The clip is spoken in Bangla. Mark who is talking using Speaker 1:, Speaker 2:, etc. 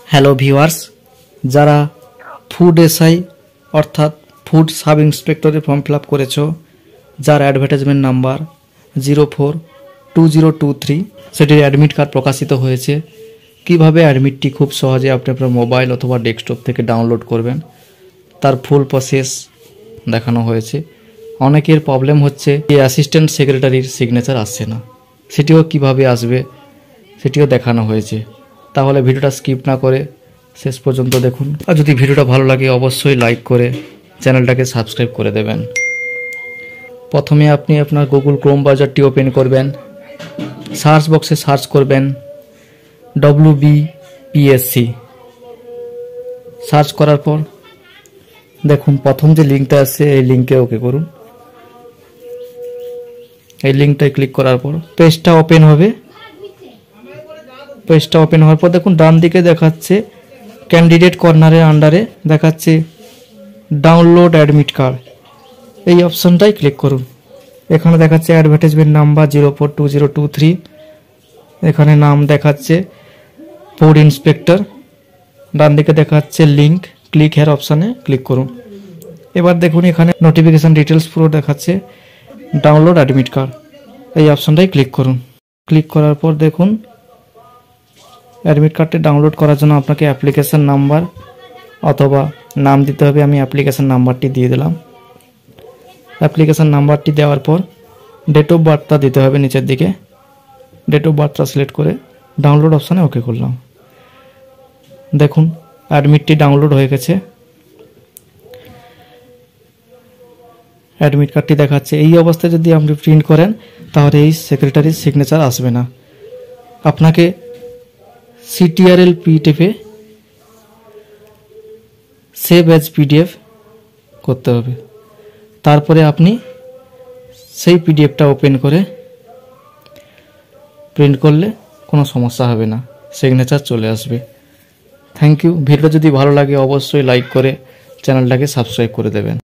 Speaker 1: হ্যালো ভিউয়ার্স, যারা ফুড এসআই অর্থাৎ ফুড সাব ইন্সপেক্টরের ফর্ম ফিল আপ করেছো, যার অ্যাডভার্টাইজমেন্ট নাম্বার 042023 সেটির অ্যাডমিট কার্ড প্রকাশিত হয়েছে। কিভাবে অ্যাডমিটটি খুব সহজে আপনি আপনার মোবাইল অথবা ডেস্কটপ থেকে ডাউনলোড করবেন তার ফুল প্রসেস দেখানো হয়েছে। অনেকের প্রবলেম হচ্ছে এই অ্যাসিস্ট্যান্ট সেক্রেটারির সিগনেচার আসছে না, সেটিও কিভাবে আসবে সেটিও দেখানো হয়েছে। তাহলে ভিডিওটা স্কিপ না করে শেষ পর্যন্ত দেখুন। আর যদি ভিডিওটা ভালো লাগে অবশ্যই লাইক করে চ্যানেলটাকে সাবস্ক্রাইব করে দেবেন। প্রথমে আপনি আপনার গুগল ক্রোম ব্রাউজারটি ওপেন করবেন, সার্চ বক্সে সার্চ করবেন WBPSC। সার্চ করার পর দেখুন প্রথম যে লিঙ্কটা আছে এই লিঙ্কে ওকে করুন। এই লিঙ্কটায় ক্লিক করার পর পেজটা ওপেন হবে। পেজটা ওপেন হওয়ার পর দেখুন ডান দিকে দেখাচ্ছে ক্যান্ডিডেট কর্নারের আন্ডারে দেখাচ্ছে ডাউনলোড অ্যাডমিট কার্ড। এই অপশনটাই ক্লিক করুন। এখানে দেখাচ্ছে অ্যাডভার্টাইজমেন্ট নাম্বার 042023। এখানে নাম দেখাচ্ছে ফুড ইন্সপেক্টর। ডান দিকে দেখাচ্ছে লিঙ্ক, ক্লিক হেয়ার অপশানে ক্লিক করুন। এবার দেখুন এখানে নোটিফিকেশান ডিটেলস পুরো দেখাচ্ছে ডাউনলোড অ্যাডমিট কার্ড। এই অপশানটাই ক্লিক করুন। ক্লিক করার পর দেখুন অ্যাডমিট কার্ডটি ডাউনলোড করার জন্য আপনাকে অ্যাপ্লিকেশান নাম্বার অথবা নাম দিতে হবে। আমি অ্যাপ্লিকেশান নাম্বারটি দিয়ে দিলাম। অ্যাপ্লিকেশান নাম্বারটি দেওয়ার পর ডেট অফ বার্থটা দিতে হবে নিচের দিকে। ডেট অফ বার্থটা সিলেক্ট করে ডাউনলোড অপশানে ওকে করলাম। দেখুন অ্যাডমিটটি ডাউনলোড হয়ে গেছে। অ্যাডমিট কার্ডটি দেখাচ্ছে। এই অবস্থায় যদি আপনি প্রিন্ট করেন তাহলে এই সেক্রেটারির সিগনেচার আসবে না। আপনাকে CTRL টিপে সেভ অ্যাজ PDF করতে হবে। তারপরে আপনি সেই PDFটা ওপেন করে প্রিন্ট করলে কোনো সমস্যা হবে না, সিগনেচার চলে আসবে। Thank you. ভিডিও যদি ভালো লাগে অবশ্যই লাইক করে চ্যানেলটাকে সাবস্ক্রাইব করে দেবেন।